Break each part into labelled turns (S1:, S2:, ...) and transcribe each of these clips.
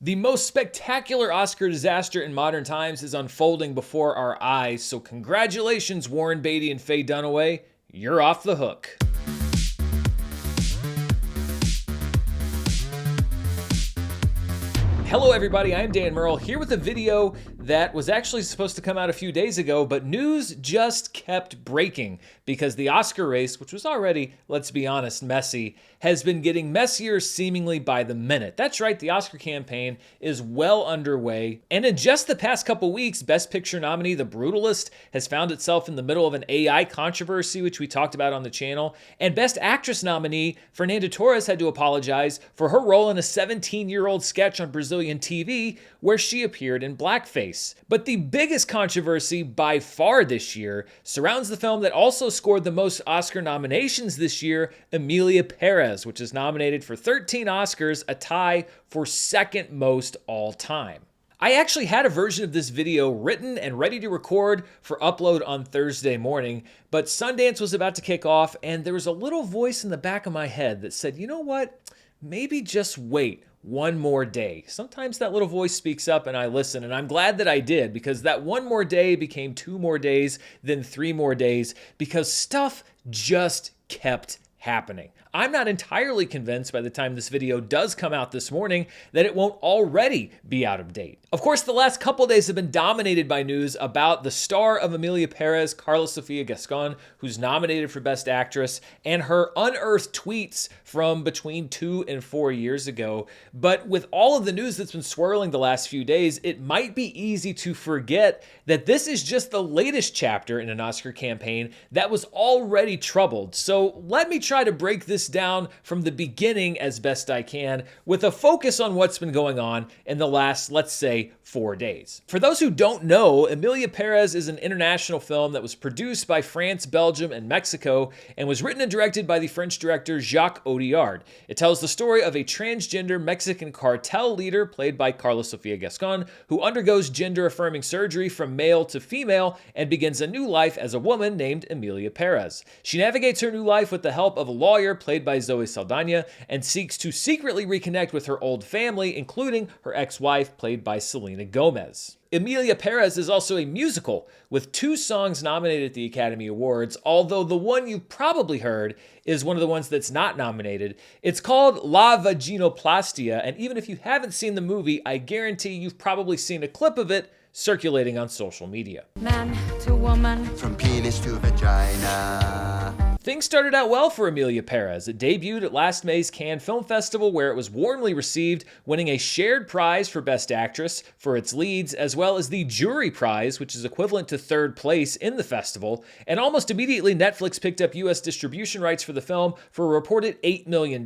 S1: The most spectacular Oscar disaster in modern times is unfolding before our eyes, so congratulations, Warren Beatty and Faye Dunaway. You're off the hook. Hello everybody, I'm Dan Murrell here with a video that was actually supposed to come out a few days ago, but news just kept breaking because the Oscar race, which was already, let's be honest, messy, has been getting messier seemingly by the minute. That's right, the Oscar campaign is well underway, and in just the past couple weeks, Best Picture nominee The Brutalist has found itself in the middle of an AI controversy, which we talked about on the channel, and Best Actress nominee Fernanda Torres had to apologize for her role in a 17-year-old sketch on Brazilian TV where she appeared in blackface. But the biggest controversy by far this year surrounds the film that also scored the most Oscar nominations this year, Emilia Pérez, which is nominated for 13 Oscars, a tie for second most all time. I actually had a version of this video written and ready to record for upload on Thursday morning, but Sundance was about to kick off and there was a little voice in the back of my head that said, you know what, maybe just wait one more day. Sometimes that little voice speaks up and I listen, and I'm glad that I did, because that one more day became 2 more days, then 3 more days, because stuff just kept happening. I'm not entirely convinced by the time this video does come out this morning that it won't already be out of date. Of course, the last couple days have been dominated by news about the star of Emilia Pérez, Carla Sofia Gascon, who's nominated for Best Actress, and her unearthed tweets from between 2 and 4 years ago. But with all of the news that's been swirling the last few days, it might be easy to forget that this is just the latest chapter in an Oscar campaign that was already troubled. So let me try to break this down from the beginning as best I can, with a focus on what's been going on in the last, let's say, 4 days. For those who don't know, Emilia Pérez is an international film that was produced by France, Belgium, and Mexico, and was written and directed by the French director Jacques Audiard. It tells the story of a transgender Mexican cartel leader, played by Carla Sofia Gascon, who undergoes gender-affirming surgery from male to female and begins a new life as a woman named Emilia Pérez. She navigates her new life with the help of a lawyer, played by Zoe Saldana, and seeks to secretly reconnect with her old family, including her ex-wife, played by Selena Gomez. Emilia Pérez is also a musical, with 2 songs nominated at the Academy Awards, although the one you've probably heard is one of the ones that's not nominated. It's called La Vaginoplastia, and even if you haven't seen the movie, I guarantee you've probably seen a clip of it circulating on social media.
S2: Man to woman.
S3: From penis to vagina.
S1: Things started out well for Emilia Pérez. It debuted at last May's Cannes Film Festival, where it was warmly received, winning a shared prize for Best Actress for its leads, as well as the jury prize, which is equivalent to 3rd place in the festival. And almost immediately, Netflix picked up U.S. distribution rights for the film for a reported $8 million,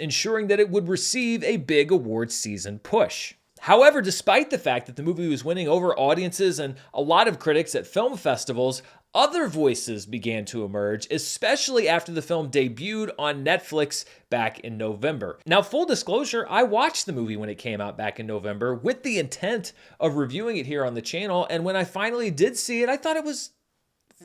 S1: ensuring that it would receive a big awards season push. However, despite the fact that the movie was winning over audiences and a lot of critics at film festivals, other voices began to emerge, especially after the film debuted on Netflix back in November. Now, full disclosure, I watched the movie when it came out back in November with the intent of reviewing it here on the channel, and when I finally did see it, I thought it was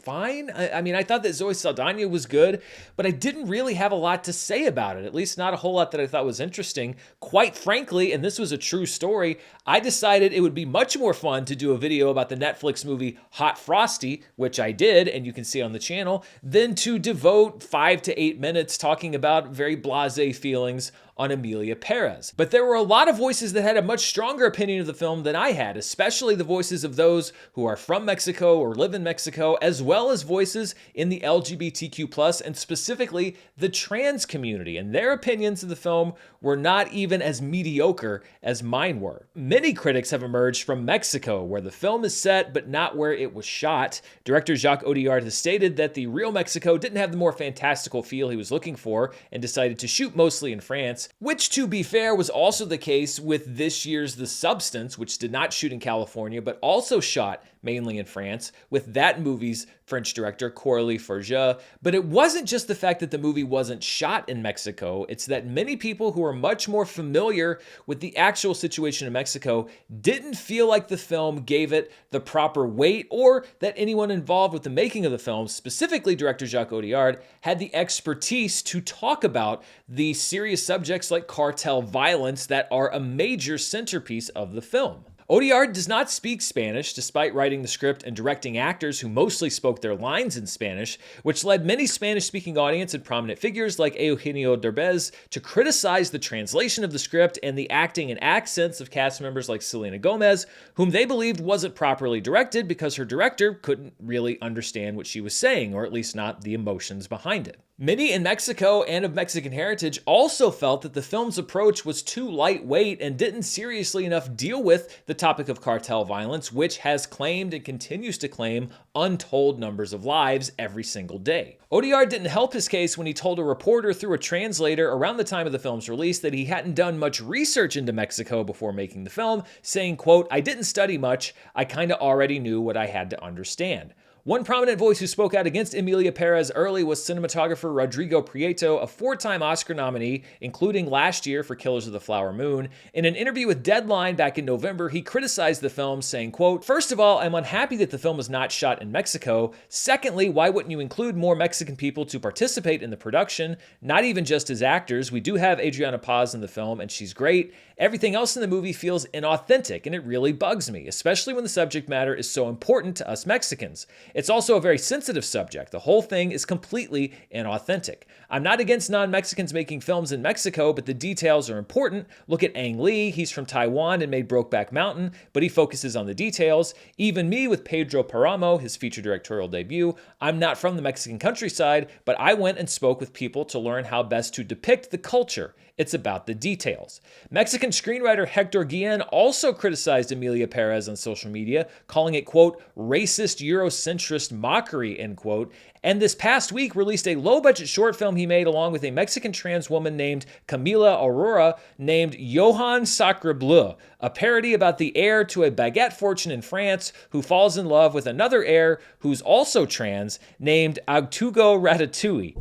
S1: fine. I mean, I thought that Zoe Saldana was good, but I didn't really have a lot to say about it, at least not a whole lot that I thought was interesting. Quite frankly, and this was a true story, I decided it would be much more fun to do a video about the Netflix movie Hot Frosty, which I did, and you can see on the channel, than to devote 5 to 8 minutes talking about very blasé feelings on Emilia Pérez. But there were a lot of voices that had a much stronger opinion of the film than I had, especially the voices of those who are from Mexico or live in Mexico, as well as voices in the LGBTQ+, and specifically the trans community, and their opinions of the film were not even as mediocre as mine were. Many critics have emerged from Mexico, where the film is set, but not where it was shot. Director Jacques Audiard has stated that the real Mexico didn't have the more fantastical feel he was looking for, and decided to shoot mostly in France, which, to be fair, was also the case with this year's The Substance, which did not shoot in California, but also shot mainly in France, with that movie's French director, Coralie Forget. But it wasn't just the fact that the movie wasn't shot in Mexico, it's that many people who are much more familiar with the actual situation in Mexico didn't feel like the film gave it the proper weight, or that anyone involved with the making of the film, specifically director Jacques Audiard, had the expertise to talk about the serious subjects like cartel violence that are a major centerpiece of the film. Audiard does not speak Spanish, despite writing the script and directing actors who mostly spoke their lines in Spanish, which led many Spanish-speaking audience and prominent figures like Eugenio Derbez to criticize the translation of the script and the acting and accents of cast members like Selena Gomez, whom they believed wasn't properly directed because her director couldn't really understand what she was saying, or at least not the emotions behind it. Many in Mexico and of Mexican heritage also felt that the film's approach was too lightweight and didn't seriously enough deal with the topic of cartel violence, which has claimed and continues to claim untold numbers of lives every single day. Audiard didn't help his case when he told a reporter through a translator around the time of the film's release that he hadn't done much research into Mexico before making the film, saying, quote, "I didn't study much, I kinda already knew what I had to understand." One prominent voice who spoke out against Emilia Pérez early was cinematographer Rodrigo Prieto, a 4-time Oscar nominee, including last year for Killers of the Flower Moon. In an interview with Deadline back in November, he criticized the film, saying, quote, "First of all, I'm unhappy that the film was not shot in Mexico. Secondly, why wouldn't you include more Mexican people to participate in the production? Not even just as actors. We do have Adriana Paz in the film, and she's great. Everything else in the movie feels inauthentic, and it really bugs me, especially when the subject matter is so important to us Mexicans. It's also a very sensitive subject. The whole thing is completely inauthentic. I'm not against non-Mexicans making films in Mexico, but the details are important. Look at Ang Lee. He's from Taiwan and made Brokeback Mountain, but he focuses on the details. Even me with Pedro Paramo, his feature directorial debut. I'm not from the Mexican countryside, but I went and spoke with people to learn how best to depict the culture. It's about the details." Mexican screenwriter Hector Guillen also criticized Emilia Pérez on social media, calling it, quote, "racist Eurocentrist mockery," end quote, and this past week released a low-budget short film he made along with a Mexican trans woman named Camila Aurora, named Johann Sacre Bleu, a parody about the heir to a baguette fortune in France who falls in love with another heir who's also trans, named Agtugo Ratatouille.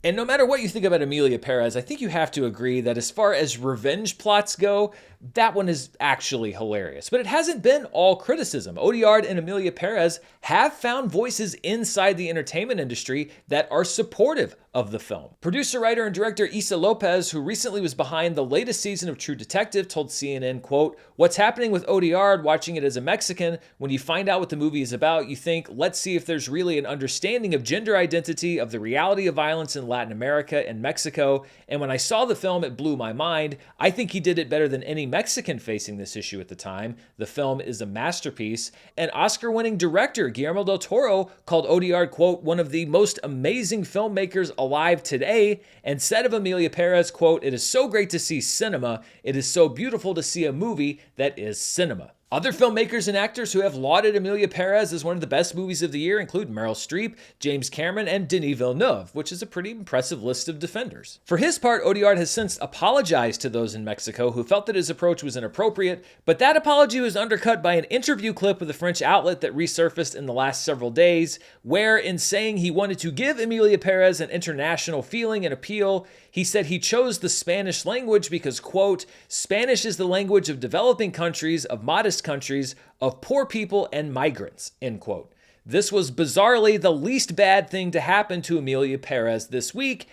S1: And no matter what you think about Emilia Pérez, I think you have to agree that as far as revenge plots go, that one is actually hilarious. But it hasn't been all criticism. Audiard and Emilia Pérez have found voices inside the entertainment industry that are supportive of the film. Producer, writer, and director Issa Lopez, who recently was behind the latest season of True Detective, told CNN, quote, "What's happening with Audiard watching it as a Mexican, when you find out what the movie is about, you think, let's see if there's really an understanding of gender identity, of the reality of violence in Latin America and Mexico. And when I saw the film, it blew my mind. I think he did it better than any Mexican facing this issue at the time. The film is a masterpiece." And Oscar-winning director Guillermo del Toro called Audiard, quote, "one of the most amazing filmmakers alive today," and said of Emilia Pérez, quote, "It is so great to see cinema. It is so beautiful to see a movie that is cinema." Other filmmakers and actors who have lauded Emilia Pérez as one of the best movies of the year include Meryl Streep, James Cameron, and Denis Villeneuve, which is a pretty impressive list of defenders. For his part, Audiard has since apologized to those in Mexico who felt that his approach was inappropriate, but that apology was undercut by an interview clip with a French outlet that resurfaced in the last several days, where, in saying he wanted to give Emilia Pérez an international feeling and appeal, he said he chose the Spanish language because, quote, "Spanish is the language of developing countries, of modest countries, of poor people and migrants," end quote. This was bizarrely the least bad thing to happen to Emilia Pérez this week,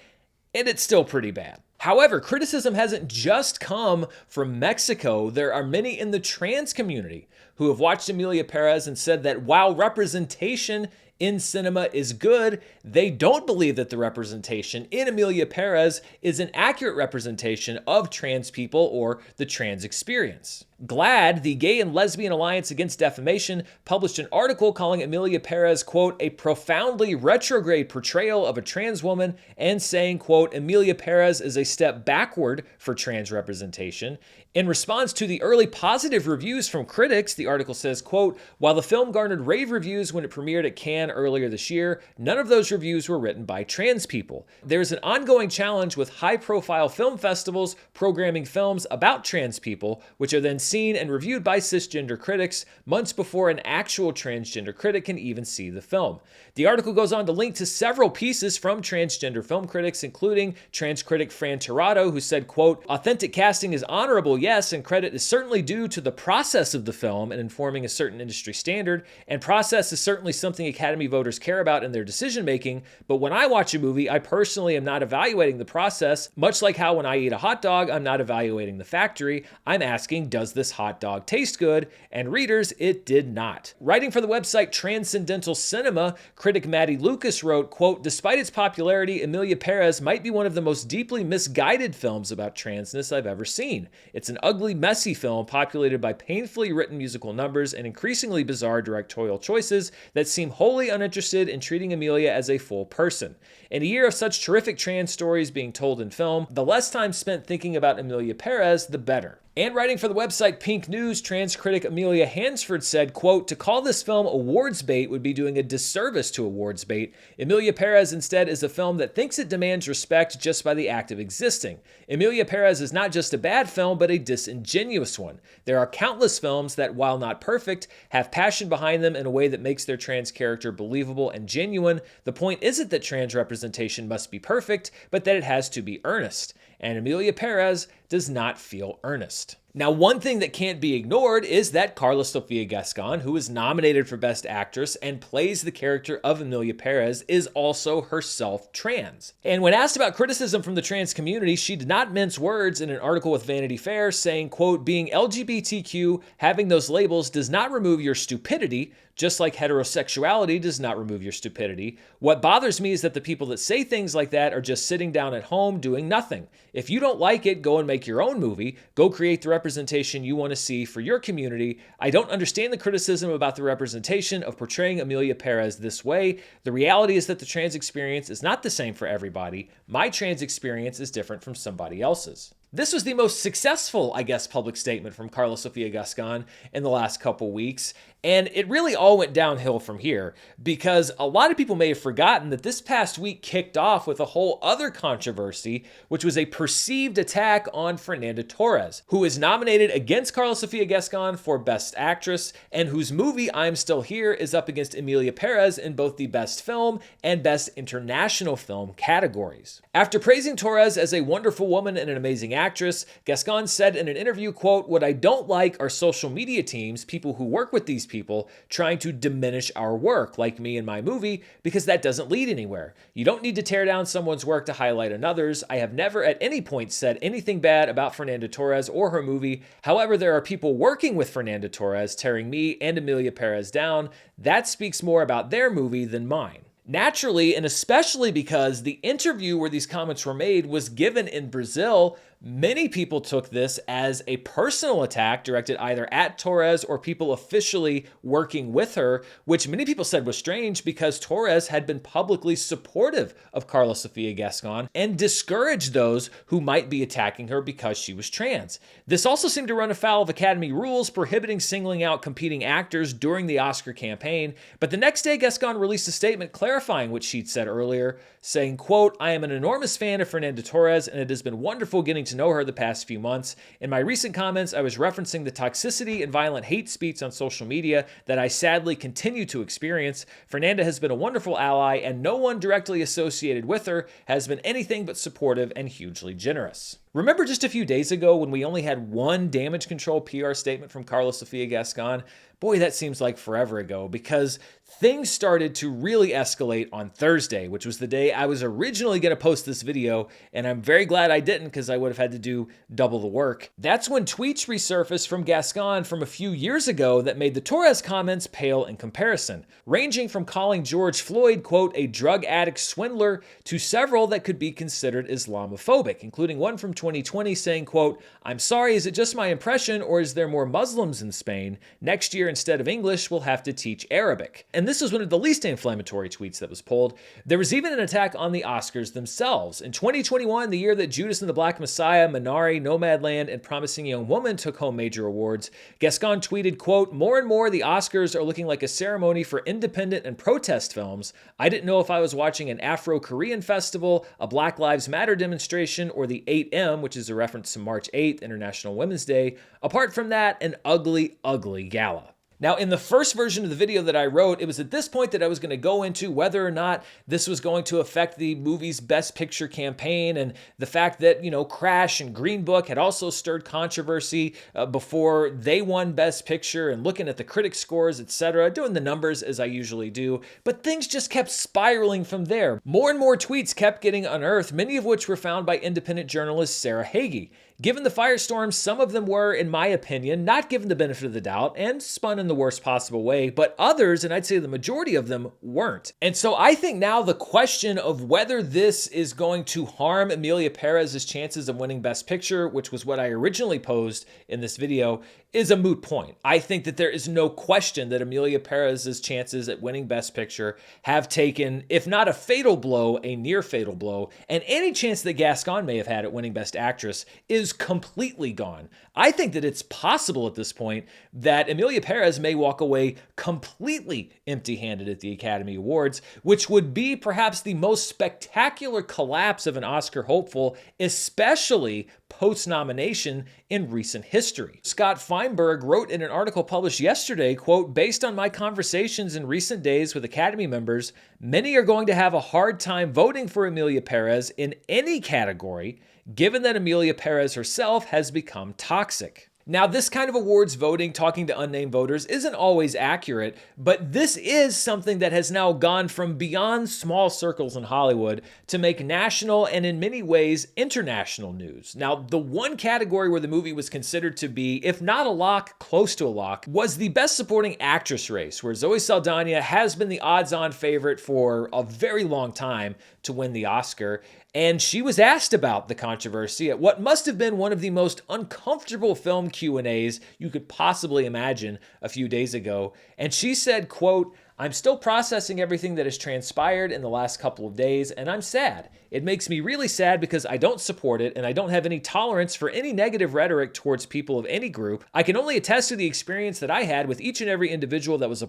S1: and it's still pretty bad. However, criticism hasn't just come from Mexico. There are many in the trans community who have watched Emilia Pérez and said that while representation in cinema is good, they don't believe that the representation in Emilia Pérez is an accurate representation of trans people or the trans experience. GLAAD, the Gay and Lesbian Alliance Against Defamation, published an article calling Emilia Pérez, quote, "a profoundly retrograde portrayal of a trans woman," and saying, quote, "Emilia Pérez is a step backward for trans representation." In response to the early positive reviews from critics, the article says, quote, while the film garnered rave reviews when it premiered at Cannes earlier this year, none of those reviews were written by trans people. There's an ongoing challenge with high-profile film festivals programming films about trans people, which are then seen and reviewed by cisgender critics months before an actual transgender critic can even see the film. The article goes on to link to several pieces from transgender film critics, including trans critic Fran Tirado, who said, quote, authentic casting is honorable, yes, and credit is certainly due to the process of the film and informing a certain industry standard, and process is certainly something Academy voters care about in their decision-making, but when I watch a movie, I personally am not evaluating the process, much like how when I eat a hot dog, I'm not evaluating the factory. I'm asking, does this hot dog taste good? And readers, it did not. Writing for the website Transcendental Cinema, critic Maddie Lucas wrote, quote, despite its popularity, Emilia Pérez might be one of the most deeply misguided films about transness I've ever seen. It's an ugly, messy film populated by painfully written musical numbers and increasingly bizarre directorial choices that seem wholly uninterested in treating Amelia as a full person. In a year of such terrific trans stories being told in film, the less time spent thinking about Emilia Pérez, the better. And writing for the website Pink News, trans critic Amelia Hansford said, quote, to call this film awards bait would be doing a disservice to awards bait. Emilia Pérez instead is a film that thinks it demands respect just by the act of existing. Emilia Pérez is not just a bad film, but a disingenuous one. There are countless films that, while not perfect, have passion behind them in a way that makes their trans character believable and genuine. The point isn't that trans representation must be perfect, but that it has to be earnest. And Emilia Pérez does not feel earnest. Now, one thing that can't be ignored is that Carla Sofia Gascon, who is nominated for Best Actress and plays the character of Emilia Pérez, is also herself trans. And when asked about criticism from the trans community, she did not mince words in an article with Vanity Fair saying, quote, being LGBTQ, having those labels does not remove your stupidity, just like heterosexuality does not remove your stupidity. What bothers me is that the people that say things like that are just sitting down at home doing nothing. If you don't like it, go and make your own movie. Go create the representation you want to see for your community. I don't understand the criticism about the representation of portraying Emilia Pérez this way. The reality is that the trans experience is not the same for everybody. My trans experience is different from somebody else's. This was the most successful, I guess, public statement from Carla Sofia Gascon in the last couple weeks. And it really all went downhill from here because a lot of people may have forgotten that this past week kicked off with a whole other controversy, which was a perceived attack on Fernanda Torres, who is nominated against Carla Sofia Gascon for Best Actress and whose movie I'm Still Here is up against Emilia Pérez in both the Best Film and Best International Film categories. After praising Torres as a wonderful woman and an amazing actress, Gascon said in an interview, quote, what I don't like are social media teams, people who work with these people, trying to diminish our work, like me and my movie, because that doesn't lead anywhere. You don't need to tear down someone's work to highlight another's. I have never at any point said anything bad about Fernanda Torres or her movie. However, there are people working with Fernanda Torres tearing me and Emilia Pérez down. That speaks more about their movie than mine. Naturally, and especially because the interview where these comments were made was given in Brazil, many people took this as a personal attack directed either at Torres or people officially working with her, which many people said was strange because Torres had been publicly supportive of Carla Sofia Gascon and discouraged those who might be attacking her because she was trans. This also seemed to run afoul of Academy rules prohibiting singling out competing actors during the Oscar campaign, but the next day Gascon released a statement clarifying what she'd said earlier, saying, quote, I am an enormous fan of Fernanda Torres and it has been wonderful getting to know her the past few months. In my recent comments, I was referencing the toxicity and violent hate speech on social media that I sadly continue to experience. Fernanda has been a wonderful ally and no one directly associated with her has been anything but supportive and hugely generous. Remember just a few days ago when we only had one damage control PR statement from Carla Sofia Gascon? Boy, that seems like forever ago because things started to really escalate on Thursday, which was the day I was originally going to post this video, and I'm very glad I didn't because I would have had to do double the work. That's when tweets resurfaced from Gascon from a few years ago that made the Torres comments pale in comparison, ranging from calling George Floyd, quote, a drug addict swindler, to several that could be considered Islamophobic, including one from 2020 saying, quote, I'm sorry, is it just my impression or is there more Muslims in Spain? Next year Shakespeare instead of English will have to teach Arabic. And this was one of the least inflammatory tweets that was pulled. There was even an attack on the Oscars themselves. In 2021, the year that Judas and the Black Messiah, Minari, Nomadland, and Promising Young Woman took home major awards, Gascon tweeted, quote, "More and more the Oscars are looking like a ceremony for independent and protest films. I didn't know if I was watching an Afro-Korean festival, a Black Lives Matter demonstration, or the 8M, which is a reference to March 8th, International Women's Day. Apart from that, an ugly, ugly gala." Now, in the first version of the video that I wrote, it was at this point that I was going to go into whether or not this was going to affect the movie's Best Picture campaign, and the fact that, Crash and Green Book had also stirred controversy before they won Best Picture, and looking at the critic scores, etc., doing the numbers as I usually do. But things just kept spiraling from there. More and more tweets kept getting unearthed, many of which were found by independent journalist Sarah Hagee. Given the firestorm, some of them were, in my opinion, not given the benefit of the doubt and spun in the worst possible way, but others, and I'd say the majority of them, weren't. And so I think now the question of whether this is going to harm Emilia Pérez's chances of winning Best Picture, which was what I originally posed in this video, is a moot point. I think that there is no question that Emilia Pérez's chances at winning Best Picture have taken, if not a fatal blow, a near fatal blow, and any chance that Gascon may have had at winning Best Actress is completely gone. I think that it's possible at this point that Emilia Pérez may walk away completely empty-handed at the Academy Awards, which would be perhaps the most spectacular collapse of an Oscar hopeful, especially post-nomination, in recent history. Scott Feinberg wrote in an article published yesterday, quote, "Based on my conversations in recent days with Academy members, many are going to have a hard time voting for Emilia Pérez in any category, given that Emilia Pérez herself has become toxic." Now, this kind of awards voting, talking to unnamed voters, isn't always accurate, but this is something that has now gone from beyond small circles in Hollywood to make national and in many ways international news. Now, the one category where the movie was considered to be, if not a lock, close to a lock, was the Best Supporting Actress race, where Zoe Saldana has been the odds-on favorite for a very long time to win the Oscar. And she was asked about the controversy at what must have been one of the most uncomfortable film Q&As you could possibly imagine a few days ago. And she said, quote, "I'm still processing everything that has transpired in the last couple of days, and I'm sad. It makes me really sad because I don't support it, and I don't have any tolerance for any negative rhetoric towards people of any group. I can only attest to the experience that I had with each and every individual that is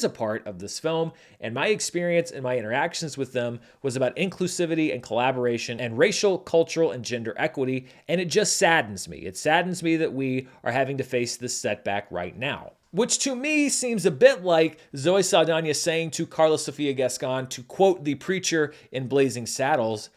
S1: a part of this film, and my experience and my interactions with them was about inclusivity and collaboration and racial, cultural, and gender equity, and it just saddens me. It saddens me that we are having to face this setback right now." Which to me seems a bit like Zoe Saldana saying to Carla Sofia Gascon, to quote the preacher in Blazing Saddles,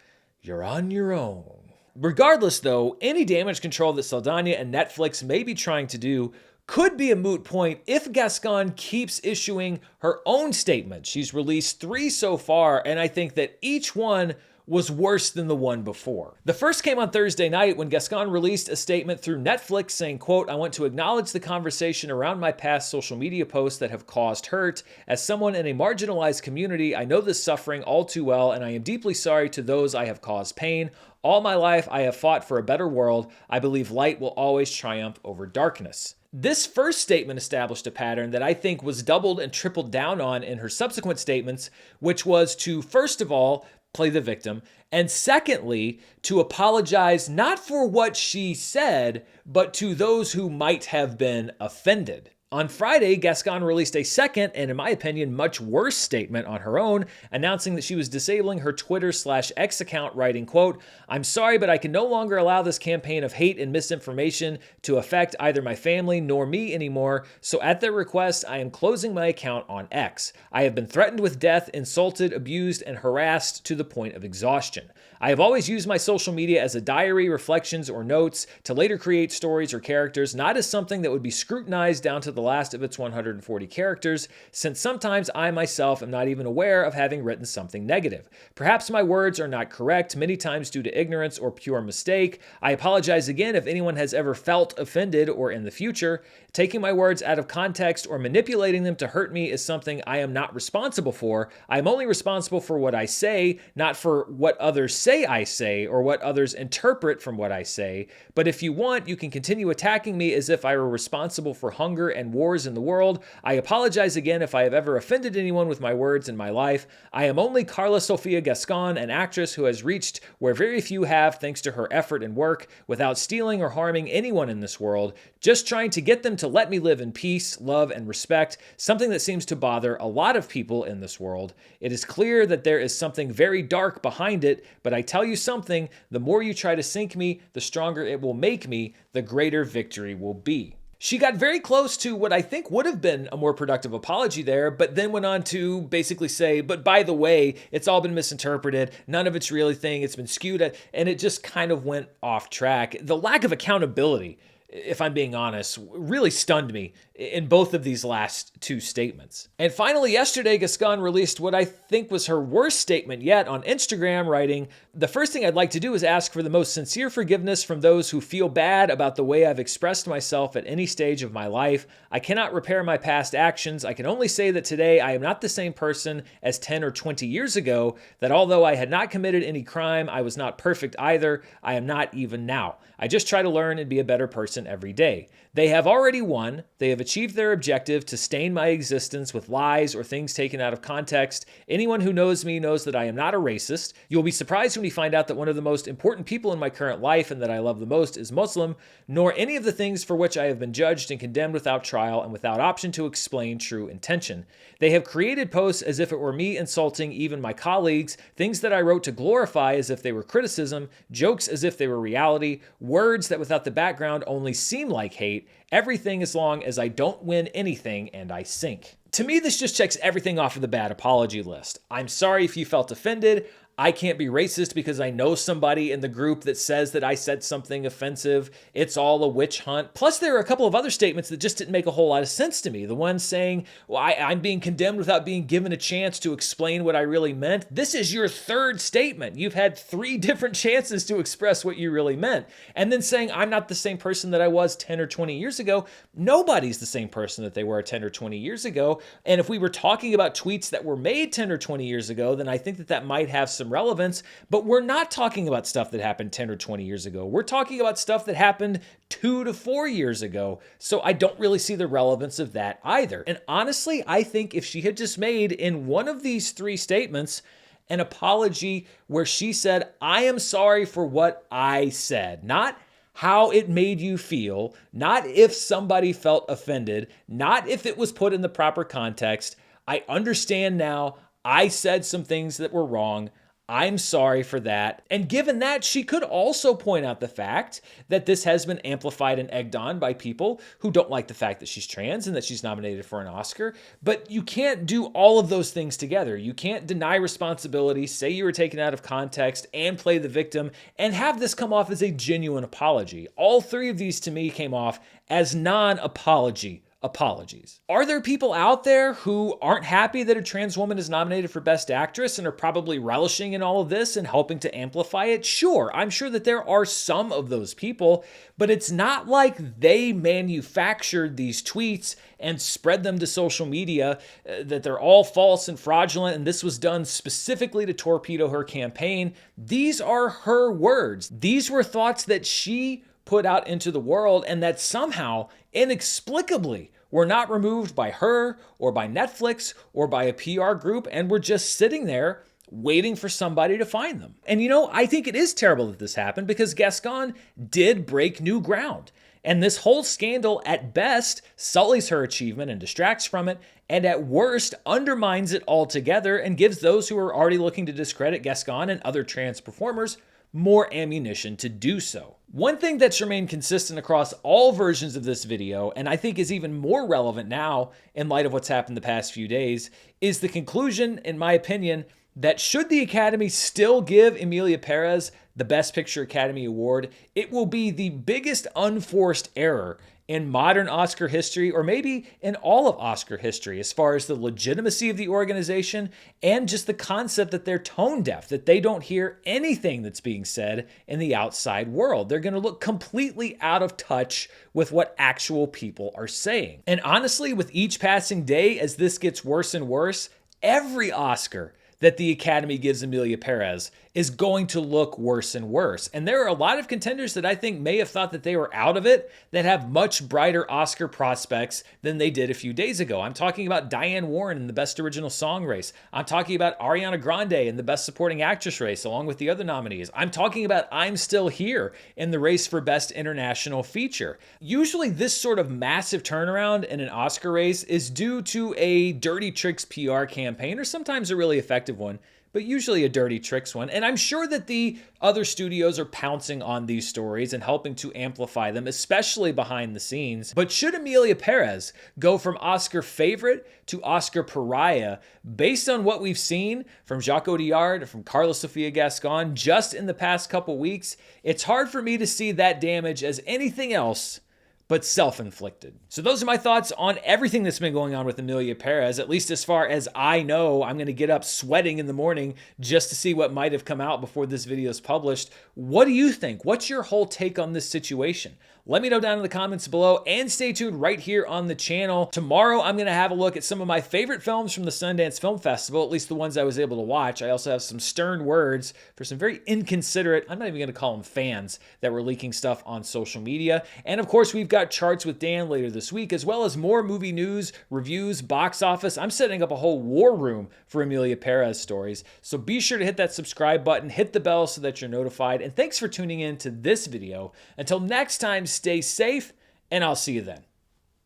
S1: "You're on your own." Regardless though, any damage control that Saldana and Netflix may be trying to do could be a moot point if Gascon keeps issuing her own statements. She's released 3 so far, and I think that each one was worse than the one before. The first came on Thursday night when Gascon released a statement through Netflix saying, quote, "I want to acknowledge the conversation around my past social media posts that have caused hurt. As someone in a marginalized community, I know this suffering all too well, and I am deeply sorry to those I have caused pain. All my life, I have fought for a better world. I believe light will always triumph over darkness." This first statement established a pattern that I think was doubled and tripled down on in her subsequent statements, which was to, first of all, play the victim, and secondly, to apologize not for what she said, but to those who might have been offended. On Friday, Gascon released a second, and in my opinion, much worse statement on her own, announcing that she was disabling her Twitter/X account, writing, quote, "I'm sorry, but I can no longer allow this campaign of hate and misinformation to affect either my family nor me anymore, so at their request, I am closing my account on X. I have been threatened with death, insulted, abused, and harassed to the point of exhaustion. I have always used my social media as a diary, reflections, or notes to later create stories or characters, not as something that would be scrutinized down to the last of its 140 characters, since sometimes I myself am not even aware of having written something negative. Perhaps my words are not correct, many times due to ignorance or pure mistake. I apologize again if anyone has ever felt offended or in the future. Taking my words out of context or manipulating them to hurt me is something I am not responsible for. I am only responsible for what I say, not for what others say say I say or what others interpret from what I say, but if you want, you can continue attacking me as if I were responsible for hunger and wars in the world. I apologize again if I have ever offended anyone with my words in my life. I am only Carla Sofia Gascon, an actress who has reached where very few have thanks to her effort and work, without stealing or harming anyone in this world, just trying to get them to let me live in peace, love, and respect, something that seems to bother a lot of people in this world. It is clear that there is something very dark behind it, but I tell you something, the more you try to sink me, the stronger it will make me, the greater victory will be. She got very close to what I think would have been a more productive apology there, but then went on to basically say, but by the way, it's all been misinterpreted. None of it's really thing. It's been skewed, and it just kind of went off track. The lack of accountability, if I'm being honest, really stunned me in both of these last two statements. And finally, yesterday, Gascon released what I think was her worst statement yet on Instagram, writing, "The first thing I'd like to do is ask for the most sincere forgiveness from those who feel bad about the way I've expressed myself at any stage of my life. I cannot repair my past actions. I can only say that today I am not the same person as 10 or 20 years ago, that although I had not committed any crime, I was not perfect either. I am not even now. I just try to learn and be a better person every day. They have already won. They have achieved their objective to stain my existence with lies or things taken out of context. Anyone who knows me knows that I am not a racist. You'll be surprised when you find out that one of the most important people in my current life and that I love the most is Muslim, nor any of the things for which I have been judged and condemned without trial and without option to explain true intention. They have created posts as if it were me insulting even my colleagues, things that I wrote to glorify as if they were criticism, jokes as if they were reality, words that without the background only seem like hate, everything as long as I don't win anything and I sink." To me, this just checks everything off of the bad apology list. I'm sorry if you felt offended. I can't be racist because I know somebody in the group that says that I said something offensive. It's all a witch hunt. Plus, there are a couple of other statements that just didn't make a whole lot of sense to me. The one saying, well, I'm being condemned without being given a chance to explain what I really meant. This is your third statement. You've had 3 different chances to express what you really meant. And then saying, I'm not the same person that I was 10 or 20 years ago. Nobody's the same person that they were 10 or 20 years ago. And if we were talking about tweets that were made 10 or 20 years ago, then I think that that might have some relevance, but we're not talking about stuff that happened 10 or 20 years ago. We're talking about stuff that happened 2 to 4 years ago. So I don't really see the relevance of that either. And honestly, I think if she had just made in one of these 3 statements an apology where she said, I am sorry for what I said, not how it made you feel, not if somebody felt offended, not if it was put in the proper context. I understand now. I said some things that were wrong. I'm sorry for that. And given that, she could also point out the fact that this has been amplified and egged on by people who don't like the fact that she's trans and that she's nominated for an Oscar. But you can't do all of those things together. You can't deny responsibility, say you were taken out of context, and play the victim, and have this come off as a genuine apology. All 3 of these to me came off as non-apology apologies. Are there people out there who aren't happy that a trans woman is nominated for Best Actress and are probably relishing in all of this and helping to amplify it? Sure, I'm sure that there are some of those people, but it's not like they manufactured these tweets and spread them to social media, that they're all false and fraudulent, and this was done specifically to torpedo her campaign. These are her words. These were thoughts that she put out into the world and that somehow, inexplicably, were not removed by her or by Netflix or by a PR group and were just sitting there waiting for somebody to find them. And I think it is terrible that this happened because Gascon did break new ground. And this whole scandal, at best, sullies her achievement and distracts from it, and at worst, undermines it altogether and gives those who are already looking to discredit Gascon and other trans performers more ammunition to do so. One thing that's remained consistent across all versions of this video, and I think is even more relevant now in light of what's happened the past few days, is the conclusion, in my opinion, that should the Academy still give Emilia Pérez the Best Picture Academy Award, it will be the biggest unforced error in modern Oscar history, or maybe in all of Oscar history, as far as the legitimacy of the organization and just the concept that they're tone deaf, that they don't hear anything that's being said in the outside world. They're going to look completely out of touch with what actual people are saying. And honestly, with each passing day, as this gets worse and worse, every Oscar that the Academy gives Emilia Pérez is going to look worse and worse. And there are a lot of contenders that I think may have thought that they were out of it that have much brighter Oscar prospects than they did a few days ago. I'm talking about Diane Warren in the Best Original Song race. I'm talking about Ariana Grande in the Best Supporting Actress race, along with the other nominees. I'm talking about I'm Still Here in the race for Best International Feature. Usually this sort of massive turnaround in an Oscar race is due to a dirty tricks PR campaign, or sometimes a really effective one, but usually a dirty tricks one. And I'm sure that the other studios are pouncing on these stories and helping to amplify them, especially behind the scenes. But should Emilia Pérez go from Oscar favorite to Oscar pariah based on what we've seen from Jacques Audiard, from Carla Sofia Gascon just in the past couple weeks? It's hard for me to see that damage as anything else but self-inflicted. So those are my thoughts on everything that's been going on with Emilia Pérez, at least as far as I know. I'm going to get up sweating in the morning just to see what might have come out before this video is published. What do you think? What's your whole take on this situation? Let me know down in the comments below, and stay tuned right here on the channel. Tomorrow, I'm going to have a look at some of my favorite films from the Sundance Film Festival, at least the ones I was able to watch. I also have some stern words for some very inconsiderate, I'm not even going to call them fans, that were leaking stuff on social media. And of course, we've got Charts with Dan later this week, as well as more movie news, reviews, box office. I'm setting up a whole war room for Emilia Pérez stories. So be sure to hit that subscribe button, hit the bell so that you're notified. And thanks for tuning in to this video. Until next time, stay safe, and I'll see you then.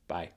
S1: Bye.